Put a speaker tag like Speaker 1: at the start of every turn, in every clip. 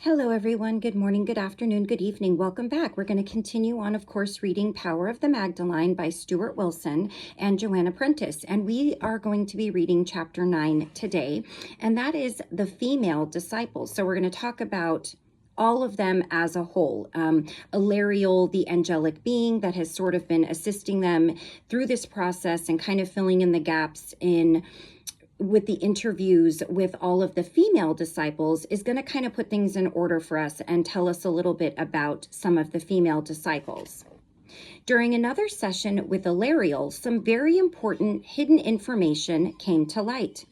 Speaker 1: Hello, everyone. Good morning, good afternoon, good evening. Welcome back. We're going to continue on, of course, reading Power of the Magdalene by Stuart Wilson and Joanna Prentis. And we are going to be reading chapter 9 today, and that is the female disciples. So we're going to talk about all of them as a whole. Alariel, the angelic being that has sort of been assisting them through this process and kind of filling in the gaps with the interviews with all of the female disciples, is going to kind of put things in order for us and tell us a little bit about some of the female disciples. During another session with Alariel, some very important hidden information came to light.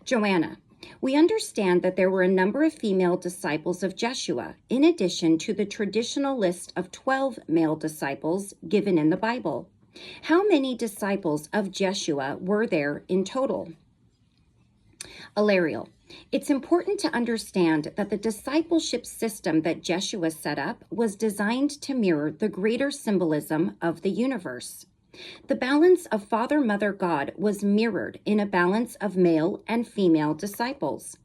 Speaker 1: Joanna, we understand that there were a number of female disciples of Jeshua, in addition to the traditional list of 12 male disciples given in the Bible. How many disciples of Jeshua were there in total? Alariel, it's important to understand that the discipleship system that Jeshua set up was designed to mirror the greater symbolism of the universe. The balance of Father, Mother, God was mirrored in a balance of male and female disciples.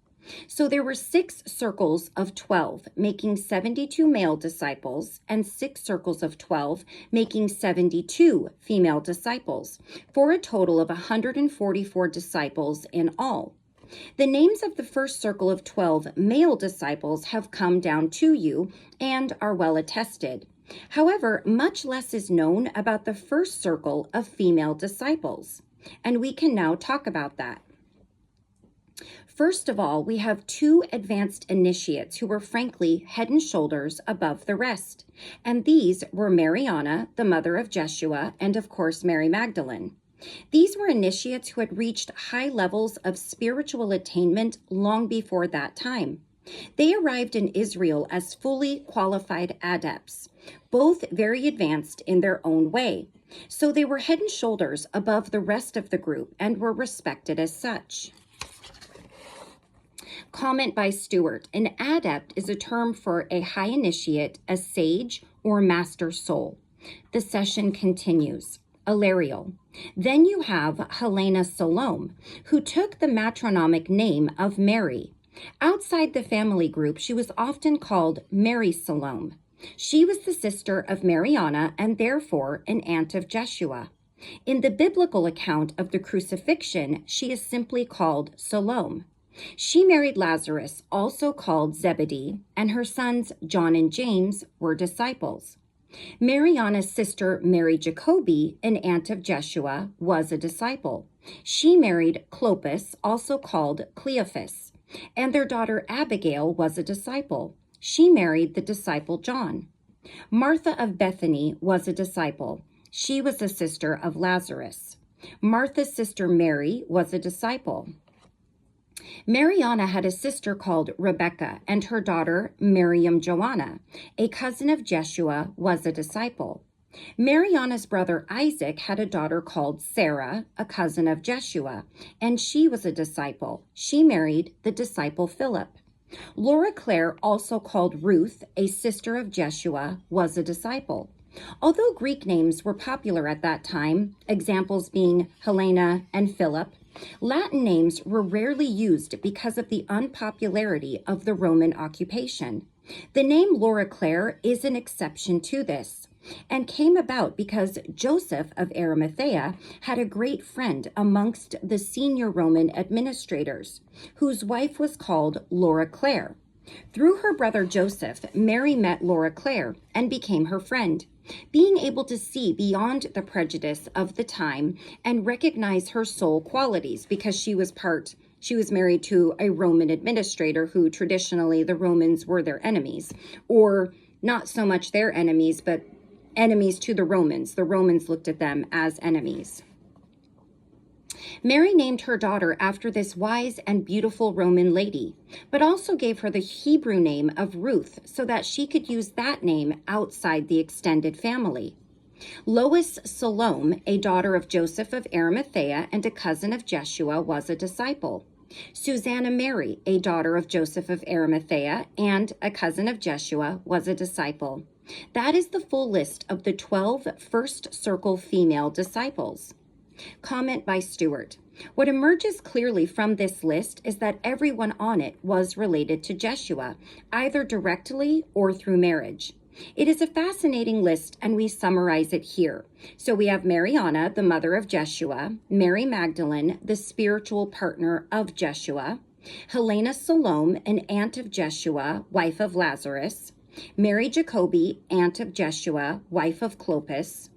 Speaker 1: So there were 6 circles of 12, making 72 male disciples, and 6 circles of 12, making 72 female disciples, for a total of 144 disciples in all. The names of the first circle of 12 male disciples have come down to you and are well attested. However, much less is known about the first circle of female disciples, and we can now talk about that. First of all, we have 2 advanced initiates who were frankly head and shoulders above the rest, and these were Mariana, the mother of Jeshua, and of course Mary Magdalene. These were initiates who had reached high levels of spiritual attainment long before that time. They arrived in Israel as fully qualified adepts, both very advanced in their own way. So they were head and shoulders above the rest of the group and were respected as such. Comment by Stuart. An adept is a term for a high initiate, a sage, or master soul. The session continues. Alariel. Then you have Helena Salome, who took the matronymic name of Mary. Outside the family group, she was often called Mary Salome. She was the sister of Mariana and therefore an aunt of Jeshua. In the biblical account of the crucifixion, she is simply called Salome. She married Lazarus, also called Zebedee, and her sons John and James were disciples. Mariana's sister Mary Jacobi, an aunt of Jeshua, was a disciple. She married Clopas, also called Cleophas, and their daughter Abigail was a disciple. She married the disciple John. Martha of Bethany was a disciple. She was the sister of Lazarus. Martha's sister Mary was a disciple. Mariana had a sister called Rebecca, and her daughter, Miriam Joanna, a cousin of Jeshua, was a disciple. Mariana's brother Isaac had a daughter called Sarah, a cousin of Jeshua, and she was a disciple. She married the disciple Philip. Laura Clare, also called Ruth, a sister of Jeshua, was a disciple. Although Greek names were popular at that time, examples being Helena and Philip, Latin names were rarely used because of the unpopularity of the Roman occupation. The name Laura Clare is an exception to this and came about because Joseph of Arimathea had a great friend amongst the senior Roman administrators, whose wife was called Laura Clare. Through her brother Joseph, Mary met Laura Clare and became her friend, being able to see beyond the prejudice of the time and recognize her soul qualities because she was married to a Roman administrator who traditionally the Romans were their enemies, or not so much their enemies, but enemies to the Romans. The Romans looked at them as enemies. Mary named her daughter after this wise and beautiful Roman lady, but also gave her the Hebrew name of Ruth so that she could use that name outside the extended family. Lois Salome, a daughter of Joseph of Arimathea and a cousin of Jeshua, was a disciple. Susanna Mary, a daughter of Joseph of Arimathea and a cousin of Jeshua, was a disciple. That is the full list of the 12 first circle female disciples. Comment by Stuart. What emerges clearly from this list is that everyone on it was related to Jeshua, either directly or through marriage. It is a fascinating list, and we summarize it here. So we have Mariana, the mother of Jeshua, Mary Magdalene, the spiritual partner of Jeshua, Helena Salome, an aunt of Jeshua, wife of Lazarus, Mary Jacobi, aunt of Jeshua, wife of Clopas,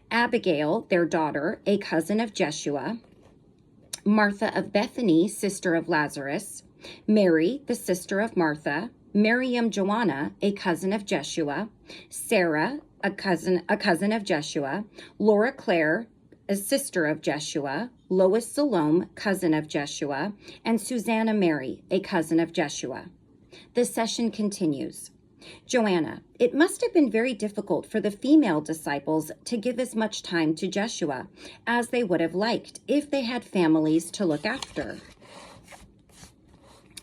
Speaker 1: Abigail, their daughter, a cousin of Jeshua, Martha of Bethany, sister of Lazarus, Mary, the sister of Martha, Miriam Joanna, a cousin of Jeshua, Sarah, a cousin of Jeshua, Laura Claire, a sister of Jeshua, Lois Salome, cousin of Jeshua, and Susanna Mary, a cousin of Jeshua. The session continues. Joanna, it must have been very difficult for the female disciples to give as much time to Jeshua as they would have liked if they had families to look after.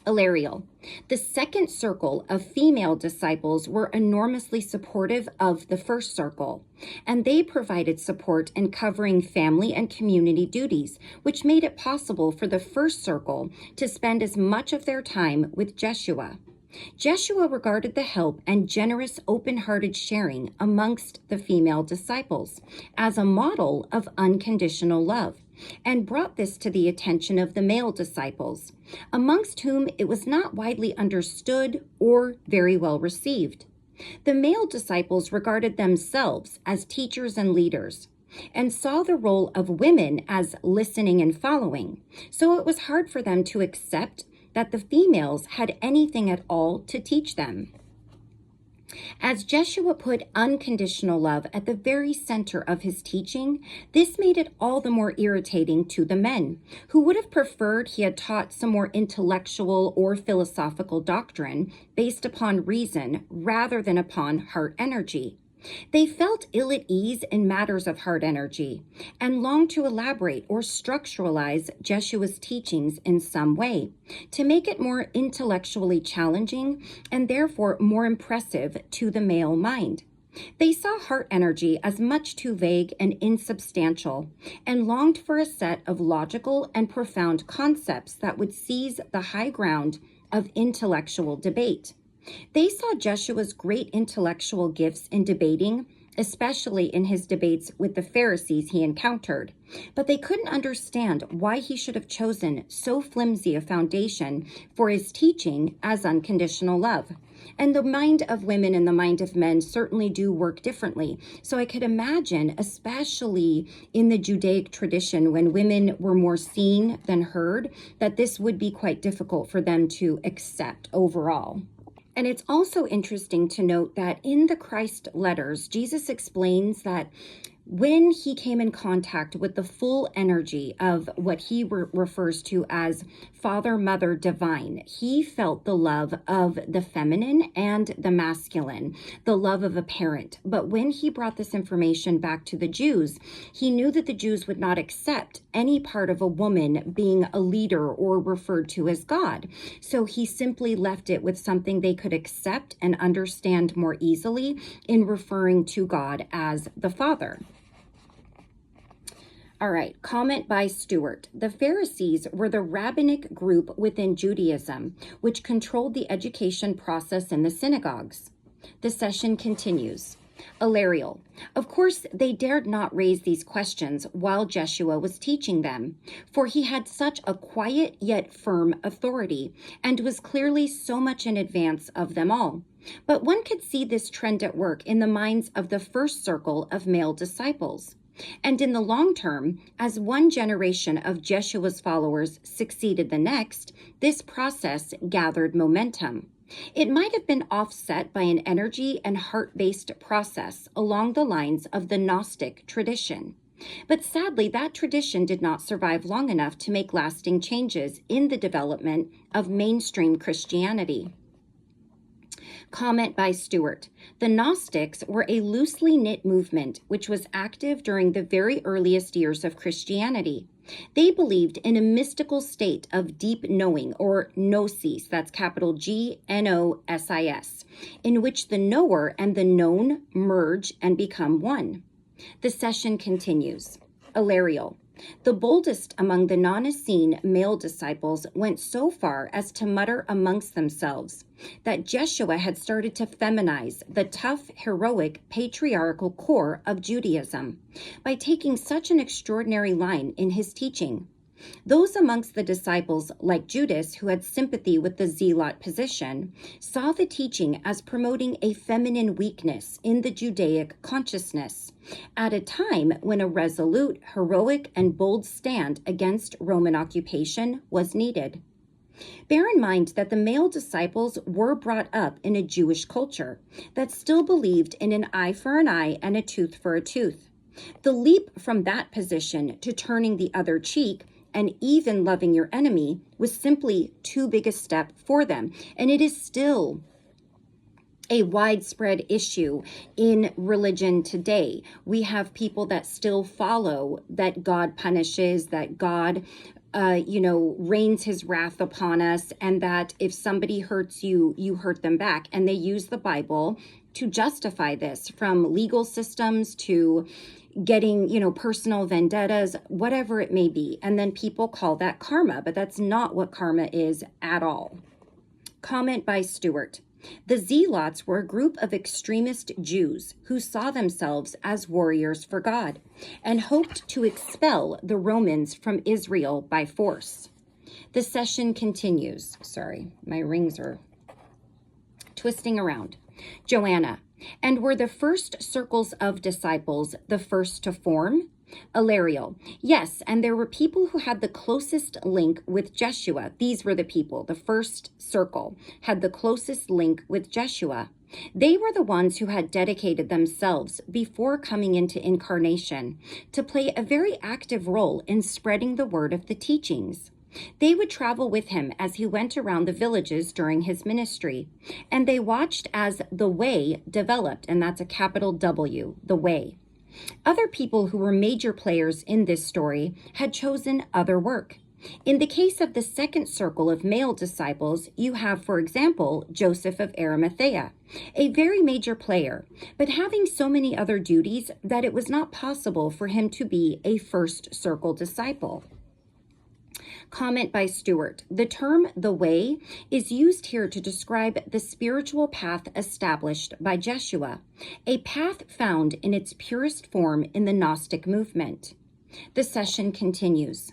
Speaker 1: Alariel, the second circle of female disciples were enormously supportive of the first circle, and they provided support in covering family and community duties, which made it possible for the first circle to spend as much of their time with Jeshua. Jeshua regarded the help and generous, open-hearted sharing amongst the female disciples as a model of unconditional love, and brought this to the attention of the male disciples, amongst whom it was not widely understood or very well received. The male disciples regarded themselves as teachers and leaders, and saw the role of women as listening and following, so it was hard for them to accept that the females had anything at all to teach them. As Jeshua put unconditional love at the very center of his teaching, this made it all the more irritating to the men, who would have preferred he had taught some more intellectual or philosophical doctrine based upon reason rather than upon heart energy. They felt ill at ease in matters of heart energy and longed to elaborate or structuralize Jeshua's teachings in some way to make it more intellectually challenging and therefore more impressive to the male mind. They saw heart energy as much too vague and insubstantial and longed for a set of logical and profound concepts that would seize the high ground of intellectual debate. They saw Jeshua's great intellectual gifts in debating, especially in his debates with the Pharisees he encountered, but they couldn't understand why he should have chosen so flimsy a foundation for his teaching as unconditional love. And the mind of women and the mind of men certainly do work differently. So I could imagine, especially in the Judaic tradition, when women were more seen than heard, that this would be quite difficult for them to accept overall. And it's also interesting to note that in the Christ letters, Jesus explains that when he came in contact with the full energy of what he refers to as Father, Mother, Divine, he felt the love of the feminine and the masculine, the love of a parent. But when he brought this information back to the Jews, he knew that the Jews would not accept any part of a woman being a leader or referred to as God. So he simply left it with something they could accept and understand more easily in referring to God as the Father. All right, comment by Stuart. The Pharisees were the rabbinic group within Judaism, which controlled the education process in the synagogues. The session continues. Alariel. Of course, they dared not raise these questions while Jeshua was teaching them, for he had such a quiet yet firm authority and was clearly so much in advance of them all. But one could see this trend at work in the minds of the first circle of male disciples. And in the long term, as one generation of Jeshua's followers succeeded the next, this process gathered momentum. It might have been offset by an energy and heart-based process along the lines of the Gnostic tradition. But sadly, that tradition did not survive long enough to make lasting changes in the development of mainstream Christianity. Comment by Stuart. The Gnostics were a loosely knit movement which was active during the very earliest years of Christianity. They believed in a mystical state of deep knowing, or gnosis, that's capital Gnosis, in which the knower and the known merge and become one. The session continues. Alariel. The boldest among the non-Essene male disciples went so far as to mutter amongst themselves that Jeshua had started to feminize the tough, heroic, patriarchal core of Judaism by taking such an extraordinary line in his teaching. Those amongst the disciples, like Judas, who had sympathy with the zealot position, saw the teaching as promoting a feminine weakness in the Judaic consciousness, at a time when a resolute, heroic, and bold stand against Roman occupation was needed. Bear in mind that the male disciples were brought up in a Jewish culture that still believed in an eye for an eye and a tooth for a tooth. The leap from that position to turning the other cheek and even loving your enemy was simply too big a step for them. And it is still a widespread issue in religion today. We have people that still follow that God punishes, that God rains his wrath upon us, and that if somebody hurts you, you hurt them back. And they use the Bible to justify this, from legal systems to getting, personal vendettas, whatever it may be. And then people call that karma, but that's not what karma is at all. Comment by Stuart. The Zealots were a group of extremist Jews who saw themselves as warriors for God and hoped to expel the Romans from Israel by force. The session continues. Sorry, my rings are twisting around. Joanna. And were the first circles of disciples the first to form? Alariel. Yes, and there were people who had the closest link with Jeshua. These were the people. The first circle had the closest link with Jeshua. They were the ones who had dedicated themselves before coming into incarnation to play a very active role in spreading the word of the teachings. They would travel with him as he went around the villages during his ministry, and they watched as the way developed, and that's a capital W, the way. Other people who were major players in this story had chosen other work. In the case of the second circle of male disciples, you have, for example, Joseph of Arimathea, a very major player, but having so many other duties that it was not possible for him to be a first circle disciple. Comment by Stuart. The term the way is used here to describe the spiritual path established by Jeshua, a path found in its purest form in the Gnostic movement. The session continues.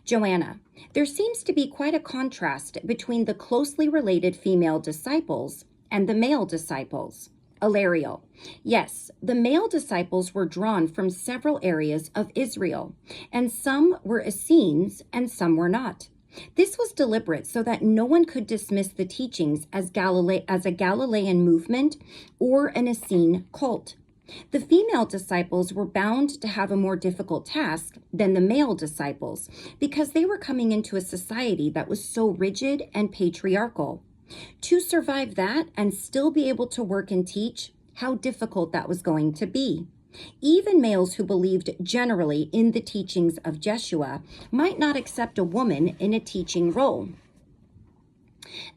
Speaker 1: Joanna, there seems to be quite a contrast between the closely related female disciples and the male disciples. Alariel. Yes, the male disciples were drawn from several areas of Israel, and some were Essenes and some were not. This was deliberate so that no one could dismiss the teachings as a Galilean movement or an Essene cult. The female disciples were bound to have a more difficult task than the male disciples because they were coming into a society that was so rigid and patriarchal. To survive that and still be able to work and teach, how difficult that was going to be. Even males who believed generally in the teachings of Jeshua might not accept a woman in a teaching role.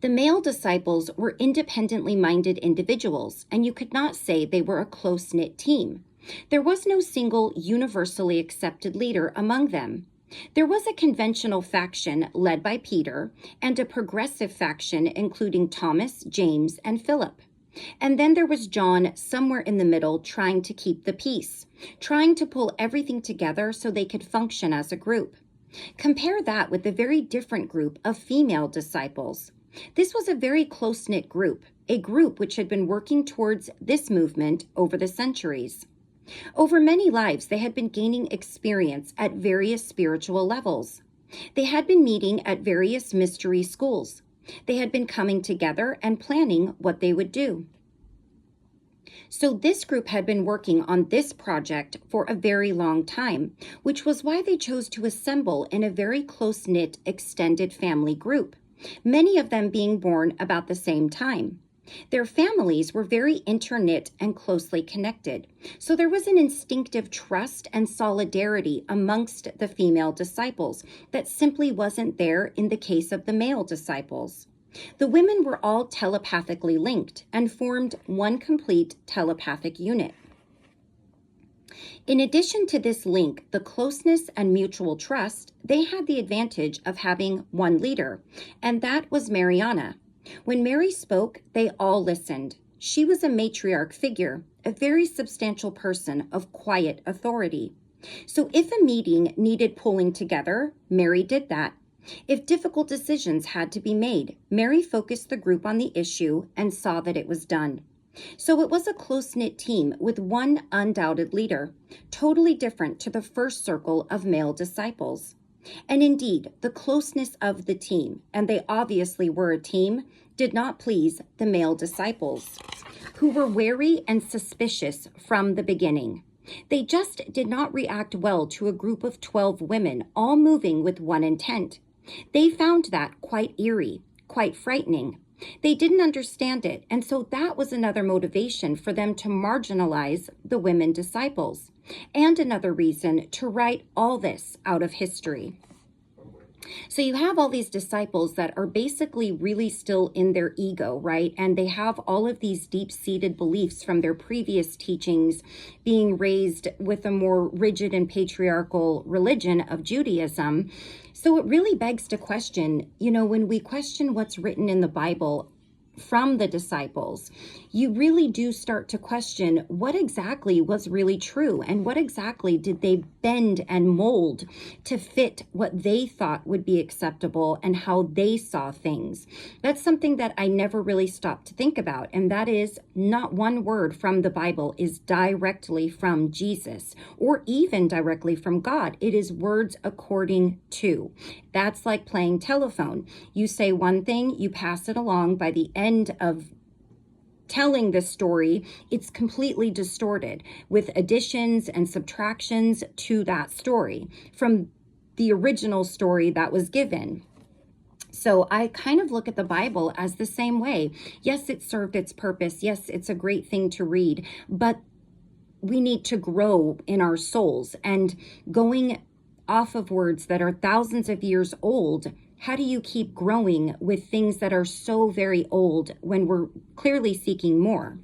Speaker 1: The male disciples were independently minded individuals, and you could not say they were a close-knit team. There was no single universally accepted leader among them. There was a conventional faction led by Peter and a progressive faction including Thomas, James, and Philip. And then there was John somewhere in the middle trying to keep the peace, trying to pull everything together so they could function as a group. Compare that with the very different group of female disciples. This was a very close-knit group, a group which had been working towards this movement over the centuries. Over many lives, they had been gaining experience at various spiritual levels. They had been meeting at various mystery schools. They had been coming together and planning what they would do. So this group had been working on this project for a very long time, which was why they chose to assemble in a very close-knit extended family group, many of them being born about the same time. Their families were very interknit and closely connected, so there was an instinctive trust and solidarity amongst the female disciples that simply wasn't there in the case of the male disciples. The women were all telepathically linked and formed one complete telepathic unit. In addition to this link, the closeness and mutual trust, they had the advantage of having one leader, and that was Mariana. When Mary spoke, they all listened. She was a matriarch figure, a very substantial person of quiet authority. So if a meeting needed pulling together, Mary did that. If difficult decisions had to be made, Mary focused the group on the issue and saw that it was done. So it was a close-knit team with one undoubted leader, totally different to the first circle of male disciples. And indeed, the closeness of the team, and they obviously were a team, did not please the male disciples, who were wary and suspicious from the beginning. They just did not react well to a group of 12 women all moving with one intent. They found that quite eerie, quite frightening. They didn't understand it, and so that was another motivation for them to marginalize the women disciples, and another reason to write all this out of history. So you have all these disciples that are basically really still in their ego, right? And they have all of these deep-seated beliefs from their previous teachings, being raised with a more rigid and patriarchal religion of Judaism. So it really begs to question, when we question what's written in the Bible from the disciples, you really do start to question what exactly was really true and what exactly did they bend and mold to fit what they thought would be acceptable and how they saw things. That's something that I never really stopped to think about, and that is not one word from the Bible is directly from Jesus or even directly from God. It is words according to. That's like playing telephone. You say one thing, you pass it along. By the end of telling this story, it's completely distorted with additions and subtractions to that story from the original story that was given. So I kind of look at the Bible as the same way. Yes, it served its purpose. Yes, it's a great thing to read, but we need to grow in our souls. And going off of words that are thousands of years old, how do you keep growing with things that are so very old when we're clearly seeking more?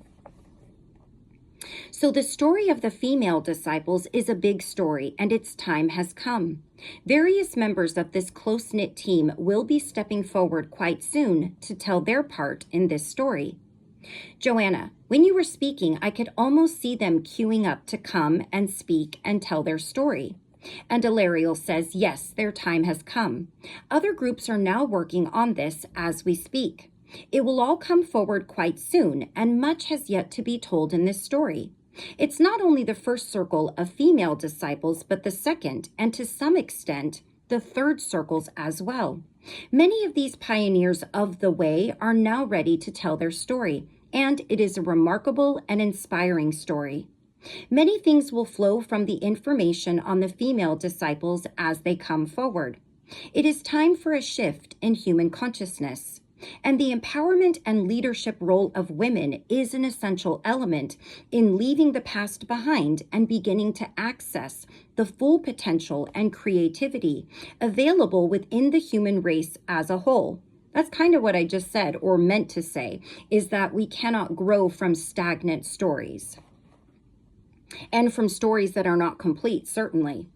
Speaker 1: So the story of the female disciples is a big story, and its time has come. Various members of this close-knit team will be stepping forward quite soon to tell their part in this story. Joanna, when you were speaking, I could almost see them queuing up to come and speak and tell their story. And Alariel says, yes, their time has come. Other groups are now working on this as we speak. It will all come forward quite soon, and much has yet to be told in this story. It's not only the first circle of female disciples, but the second, and to some extent, the third circles as well. Many of these pioneers of the way are now ready to tell their story, and it is a remarkable and inspiring story. Many things will flow from the information on the female disciples as they come forward. It is time for a shift in human consciousness, and the empowerment and leadership role of women is an essential element in leaving the past behind and beginning to access the full potential and creativity available within the human race as a whole. That's kind of what I just said, or meant to say, is that we cannot grow from stagnant stories. And from stories that are not complete, certainly.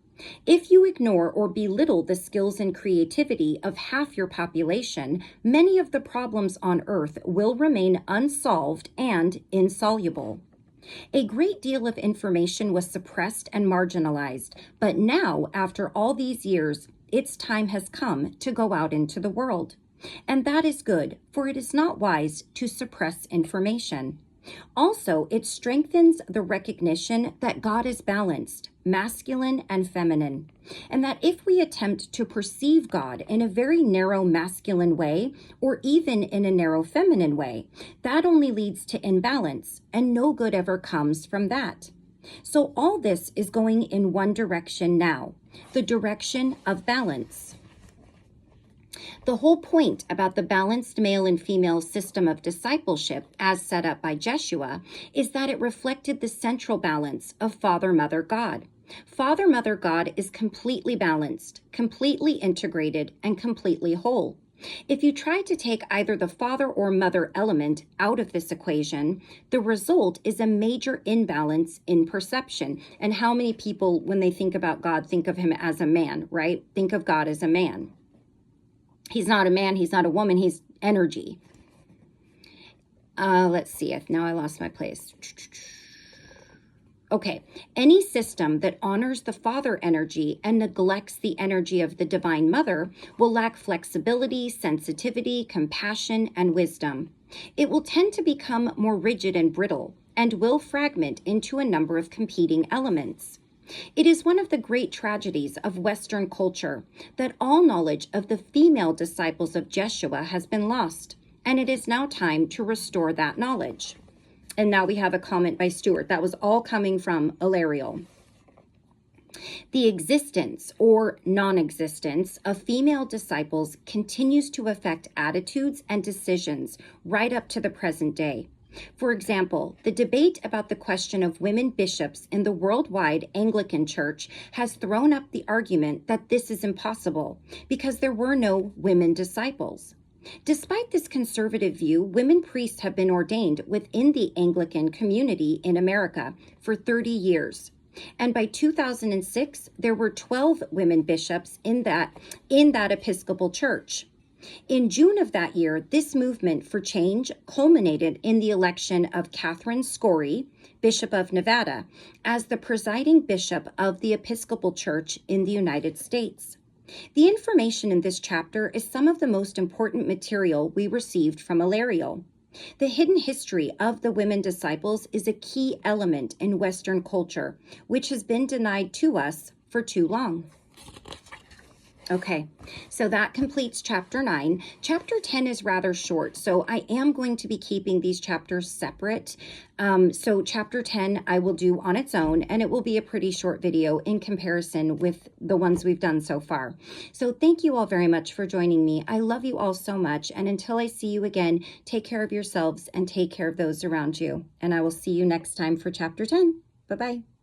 Speaker 1: If you ignore or belittle the skills and creativity of half your population, many of the problems on Earth will remain unsolved and insoluble. A great deal of information was suppressed and marginalized, but now, after all these years, its time has come to go out into the world. And that is good, for it is not wise to suppress information. Also, it strengthens the recognition that God is balanced, masculine and feminine, and that if we attempt to perceive God in a very narrow masculine way, or even in a narrow feminine way, that only leads to imbalance, and no good ever comes from that. So all this is going in one direction now, the direction of balance. The whole point about the balanced male and female system of discipleship as set up by Jeshua is that it reflected the central balance of Father, Mother, God. Father, Mother, God is completely balanced, completely integrated, and completely whole. If you try to take either the father or mother element out of this equation, the result is a major imbalance in perception. And how many people, when they think about God, think of him as a man, right? Think of God as a man. He's not a man, he's not a woman, he's energy. Let's see, now I lost my place. Okay, any system that honors the father energy and neglects the energy of the divine mother will lack flexibility, sensitivity, compassion, and wisdom. It will tend to become more rigid and brittle and will fragment into a number of competing elements. It is one of the great tragedies of Western culture that all knowledge of the female disciples of Jeshua has been lost, and it is now time to restore that knowledge. And now we have a comment by Stuart. That was all coming from Alariel. The existence or non-existence of female disciples continues to affect attitudes and decisions right up to the present day. For example, the debate about the question of women bishops in the worldwide Anglican Church has thrown up the argument that this is impossible because there were no women disciples. Despite this conservative view, women priests have been ordained within the Anglican community in America for 30 years. And by 2006, there were 12 women bishops in that Episcopal church. In June of that year, this movement for change culminated in the election of Catherine Scory, Bishop of Nevada, as the presiding bishop of the Episcopal Church in the United States. The information in this chapter is some of the most important material we received from Alariel. The hidden history of the women disciples is a key element in Western culture, which has been denied to us for too long. Okay, so that completes chapter 9. Chapter 10 is rather short, so I am going to be keeping these chapters separate. So chapter 10 I will do on its own, and it will be a pretty short video in comparison with the ones we've done so far. So thank you all very much for joining me. I love you all so much, and until I see you again, take care of yourselves and take care of those around you. And I will see you next time for chapter 10. Bye-bye.